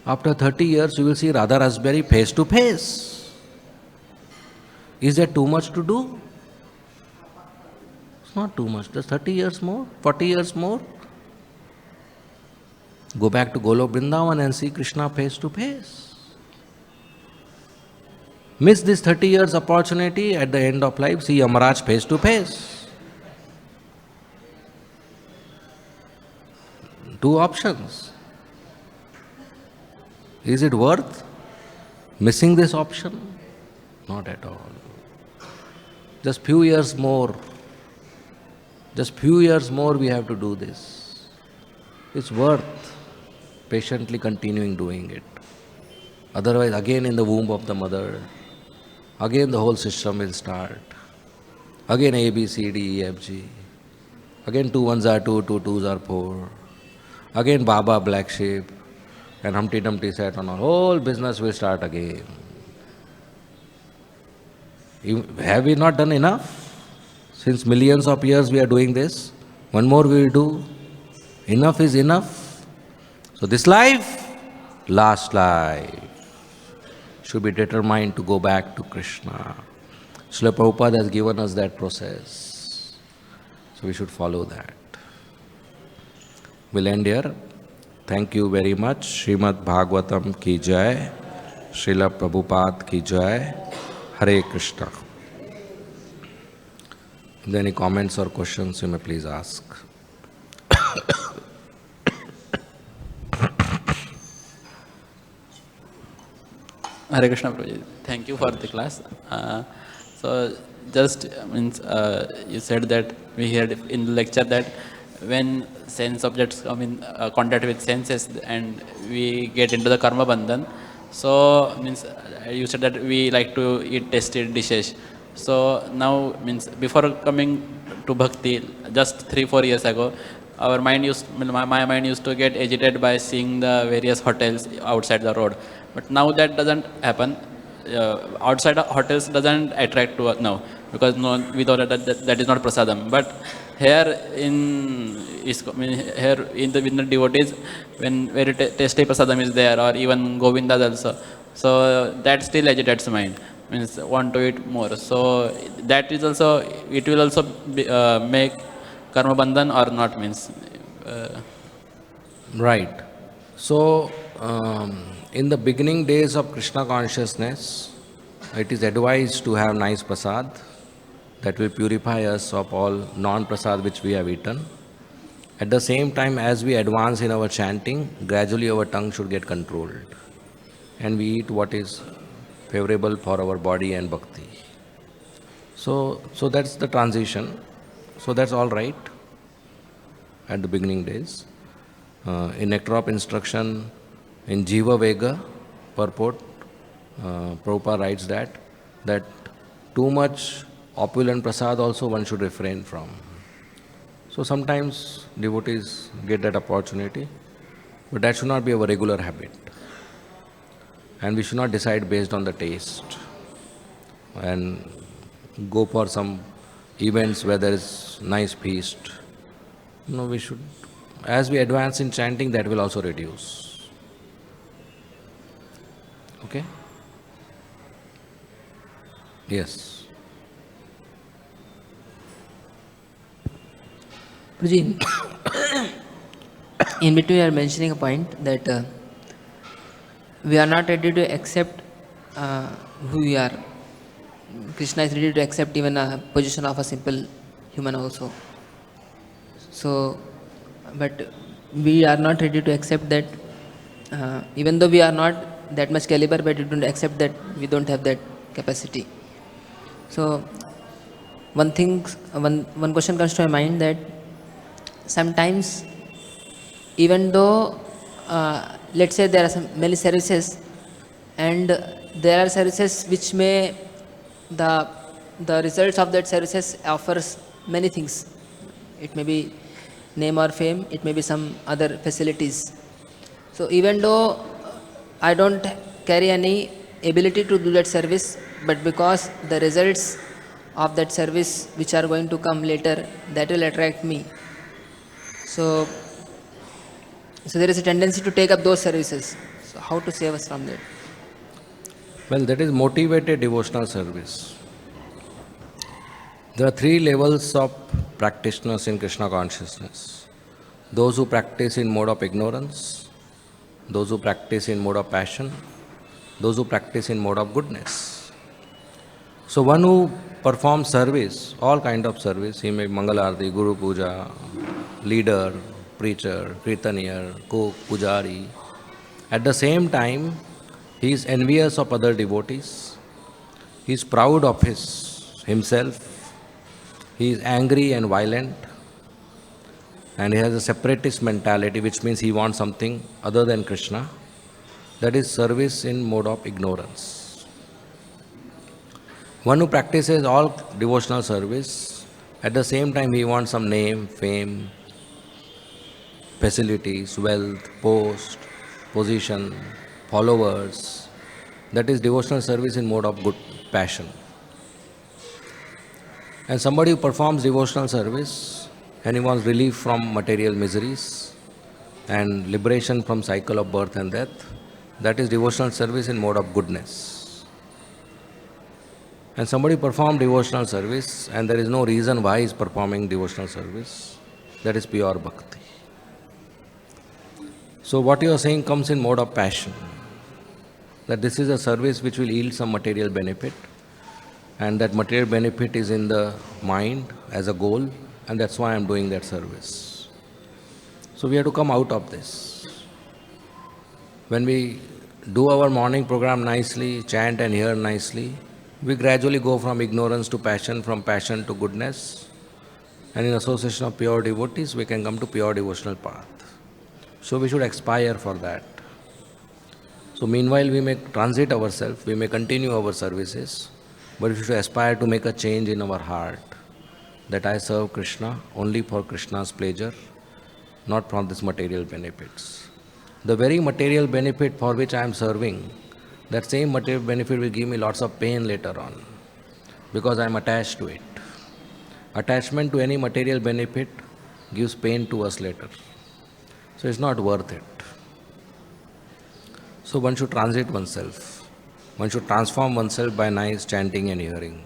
After 30 years you will see Radha Rasbihari face to face. Is that too much to do? It's not too much. Just 30 years more, 40 years more. Go back to Golok Vrindavan and see Krishna face to face. Miss this 30 years opportunity, at the end of life, see Yamaraj face to face. 2 options. Is it worth missing this option? Not at all. Just few years more. Just few years more we have to do this. It's worth patiently continuing doing it. Otherwise, again in the womb of the mother, again the whole system will start. Again A, B, C, D, E, F, G. Again 2 ones are 2, 2 twos are 4. Again Baba, black sheep, and Humpty Dumpty sat on. Whole business will start again. Have we not done enough? Since millions of years we are doing this. One more we will do. Enough is enough. So this life, last life, should be determined to go back to Krishna. Srila Prabhupada has given us that process. So we should follow that. We'll end here. Thank you very much. Srimad Bhagavatam ki jai. Srila Prabhupada ki jai. Hare Krishna. If there are any comments or questions, you may please ask. Hare Krishna, Prabhuji. Thank you for the class. So just means you said that we heard in the lecture that when sense objects come in contact with senses and we get into the karma bandhan, so means you said that we like to eat tasty dishes. So now means before coming to bhakti, just 3-4 years ago, our mind my mind used to get agitated by seeing the various hotels outside the road. But now that doesn't happen. Outside hotels doesn't attract to us now, because no, we thought that is not prasadam. But here in here in the devotees, when very tasty prasadam is there, or even Govindas also, so that still agitates mind. Means want to eat more. So that is also, it will also be, make karma bandhan or not, means. Right. So in the beginning days of Krishna consciousness, it is advised to have nice prasad that will purify us of all non-prasad which we have eaten. At the same time, as we advance in our chanting, gradually our tongue should get controlled, and we eat what is favorable for our body and bhakti. So that's the transition. So that's all right at the beginning days. In Nectar of Instruction, in Jiva Vega purport, Prabhupada writes that too much opulent prasad also one should refrain from. So sometimes devotees get that opportunity, but that should not be our regular habit. And we should not decide based on the taste and go for some events where there is nice feast. No, we should, as we advance in chanting, that will also reduce. Okay? Yes. Prabhuji, in between you are mentioning a point that we are not ready to accept who we are. Krishna is ready to accept even a position of a simple human also. So, but we are not ready to accept that, even though we are not that much caliber, but we don't accept that we don't have that capacity. So, one question comes to my mind that sometimes, even though, let's say there are many services, and there are services which may the the results of that services offers many things. It may be name or fame, it may be some other facilities. So even though I don't carry any ability to do that service, but because the results of that service which are going to come later, that will attract me. So so there is a tendency to take up those services. So how to save us from that? Well, that is motivated devotional service. There are three levels of practitioners in Krishna consciousness: those who practice in mode of ignorance, those who practice in mode of passion, those who practice in mode of goodness. So one who performs service, all kind of service, he may be Mangala arati, Guru Puja, leader, preacher, kirtanier, cook, pujari. At the same time, he is envious of other devotees. He is proud of himself. He is angry and violent. And he has a separatist mentality, which means he wants something other than Krishna. That is service in mode of ignorance. One who practices all devotional service, at the same time he wants some name, fame, facilities, wealth, post, position, followers. That is devotional service in mode of good passion. And somebody who performs devotional service and he wants relief from material miseries and liberation from cycle of birth and death, that is devotional service in mode of goodness. And somebody performs devotional service and there is no reason why he is performing devotional service, that is pure bhakti. So what you are saying comes in mode of passion, that this is a service which will yield some material benefit, and that material benefit is in the mind as a goal, and that's why I am doing that service. So we have to come out of this. When we do our morning program nicely, chant and hear nicely, we gradually go from ignorance to passion, from passion to goodness, and in association of pure devotees, we can come to pure devotional path. So we should aspire for that. So meanwhile, we may transit ourselves, we may continue our services, but we should aspire to make a change in our heart, that I serve Krishna only for Krishna's pleasure, not from these material benefits. The very material benefit for which I am serving, that same material benefit will give me lots of pain later on, because I am attached to it. Attachment to any material benefit gives pain to us later. So it's not worth it. So one should transit oneself. One should transform oneself by nice chanting and hearing.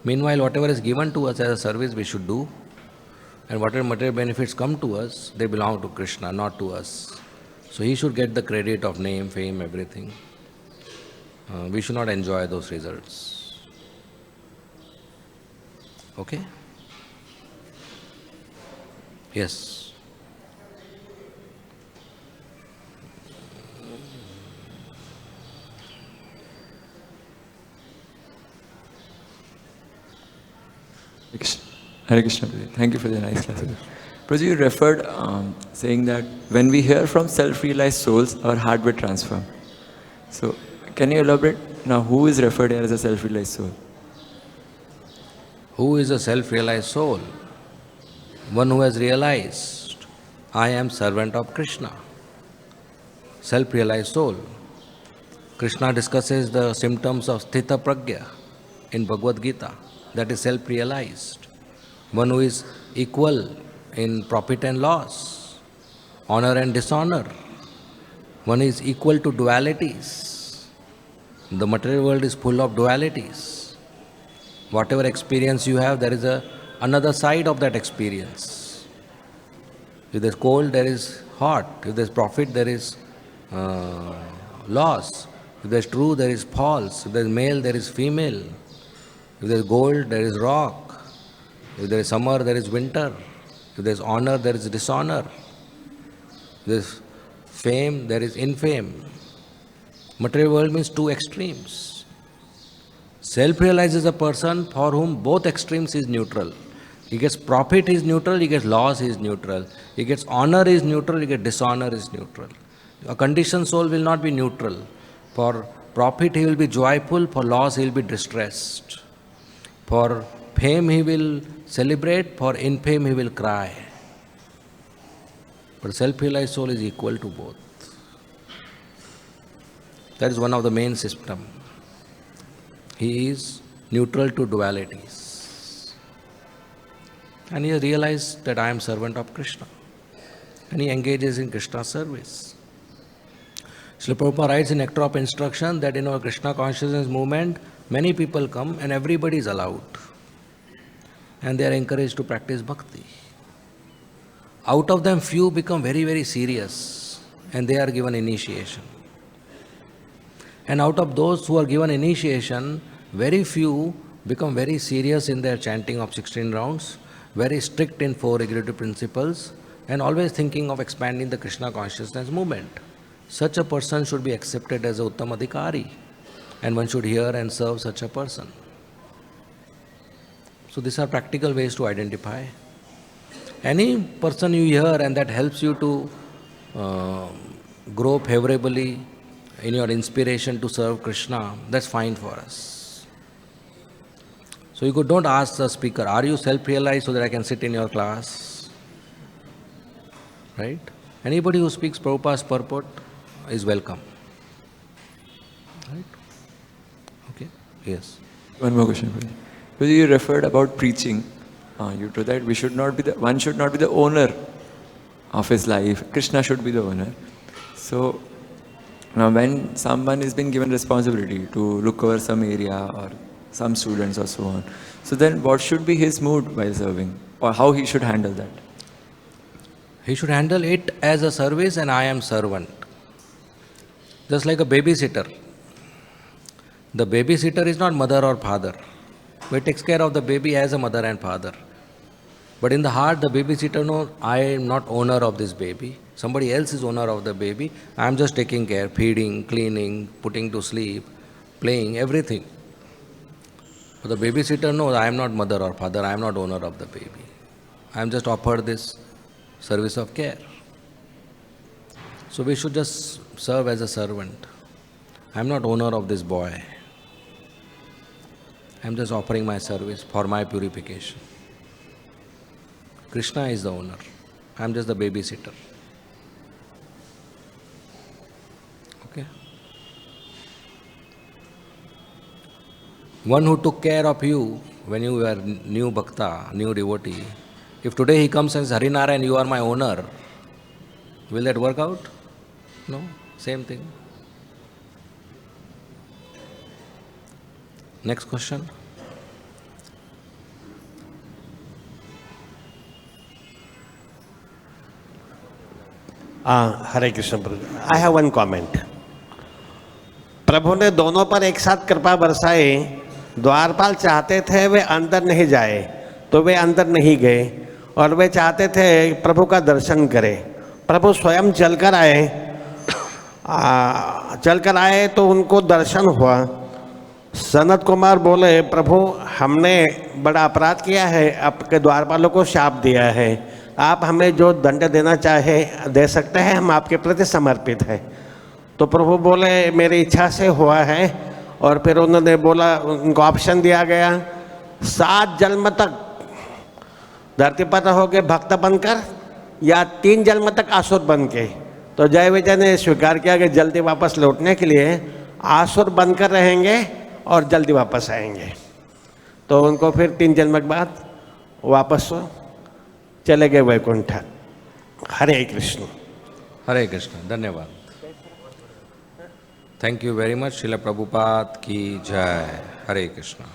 Meanwhile, whatever is given to us as a service, we should do. And whatever material benefits come to us, they belong to Krishna, not to us. So he should get the credit of name, fame, everything. We should not enjoy those results. Okay? Yes. Hare Krishna, Prabhu. Thank you for the nice class. Prabhu, you referred saying that when we hear from self-realized souls, our heart will transform. So, can you elaborate? Now, who is referred here as a self-realized soul? Who is a self-realized soul? One who has realized, I am servant of Krishna. Self-realized soul. Krishna discusses the symptoms of sthita pragya in Bhagavad-gita. That is self-realized. One who is equal in profit and loss, honor and dishonor. One is equal to dualities. The material world is full of dualities. Whatever experience you have, there is another side of that experience. If there's cold, there is hot. If there's profit, there is loss. If there's true, there is false. If there's male, there is female. If there's gold, there is rock. If there is summer, there is winter. If there's honor, there is dishonor. If there's fame, there is infame. Material world means two extremes. Self-realized is a person for whom both extremes is neutral. He gets profit, he is neutral. He gets loss, he is neutral. He gets honor, he is neutral. He gets dishonor, he is neutral. A conditioned soul will not be neutral. For profit, he will be joyful. For loss, he will be distressed. For fame, he will celebrate. For infame, he will cry. But self-realized soul is equal to both. That is one of the main systems. He is neutral to dualities. And he has realized that I am servant of Krishna. And he engages in Krishna's service. Srila Prabhupada writes in Nectar of Instruction that in our Krishna consciousness movement, many people come and everybody is allowed. And they are encouraged to practice bhakti. Out of them, few become very, very serious and they are given initiation. And out of those who are given initiation, very few become very serious in their chanting of 16 rounds, very strict in 4 regulative principles, and always thinking of expanding the Krishna consciousness movement. Such a person should be accepted as a Uttam Adhikari, and one should hear and serve such a person. So these are practical ways to identify. Any person you hear and that helps you to grow favorably in your inspiration to serve Krishna, that's fine for us. So you don't ask the speaker, are you self-realized so that I can sit in your class? Right? Anybody who speaks Prabhupada's purport is welcome. Right? Okay? Yes. One more question, Prabhuji. Prabhuji, you referred about preaching. You told that one should not be the owner of his life. Krishna should be the owner. So now when someone is being given responsibility to look over some area or some students or so on, so then what should be his mood while serving, or how he should handle that? He should handle it as a service and I am servant. Just like a babysitter. The babysitter is not mother or father. But he takes care of the baby as a mother and father. But in the heart, the babysitter knows, I am not owner of this baby. Somebody else is owner of the baby. I am just taking care, feeding, cleaning, putting to sleep, playing, everything. But the babysitter knows, I am not mother or father, I am not owner of the baby. I am just offered this service of care. So we should just serve as a servant. I am not owner of this boy. I am just offering my service for my purification. Krishna is the owner. I am just the babysitter. Okay? One who took care of you when you were new bhakta, new devotee, if today he comes and says, Harinarayan, you are my owner, will that work out? No, same thing. Next question. Hare Krishna Prabhu. I have one comment. प्रभु ने दोनों पर एक साथ कृपा बरसाई. द्वारपाल चाहते थे वे अंदर नहीं जाए तो वे अंदर नहीं गए, और वे चाहते थे प्रभु का दर्शन करें. प्रभु स्वयं चलकर आए तो उनको दर्शन हुआ. सनत कुमार बोले, प्रभु हमने बड़ा अपराध किया है, आपके द्वारपालों को शाप दिया है, आप हमें जो दंड देना चाहे दे सकते हैं, हम आपके प्रति समर्पित हैं. तो प्रभु बोले, मेरी इच्छा से हुआ है. और फिर उन्होंने बोला, उनको ऑप्शन दिया गया, 7 जन्म तक धरती पर रहोगे भक्त बनकर या 3 जन्म तक आसुर बन के. तो जय विजय ने स्वीकार किया कि जल्दी वापस लौटने के लिए आसुर बनकर रहेंगे और जल्दी वापस आएंगे. तो उनको फिर 3 जन्म के बाद वापस चले गए वैकुंठ. हरे कृष्ण. हरे कृष्ण. धन्यवाद. Thank you very much. Srila Prabhupada ki jai. Hare Krishna.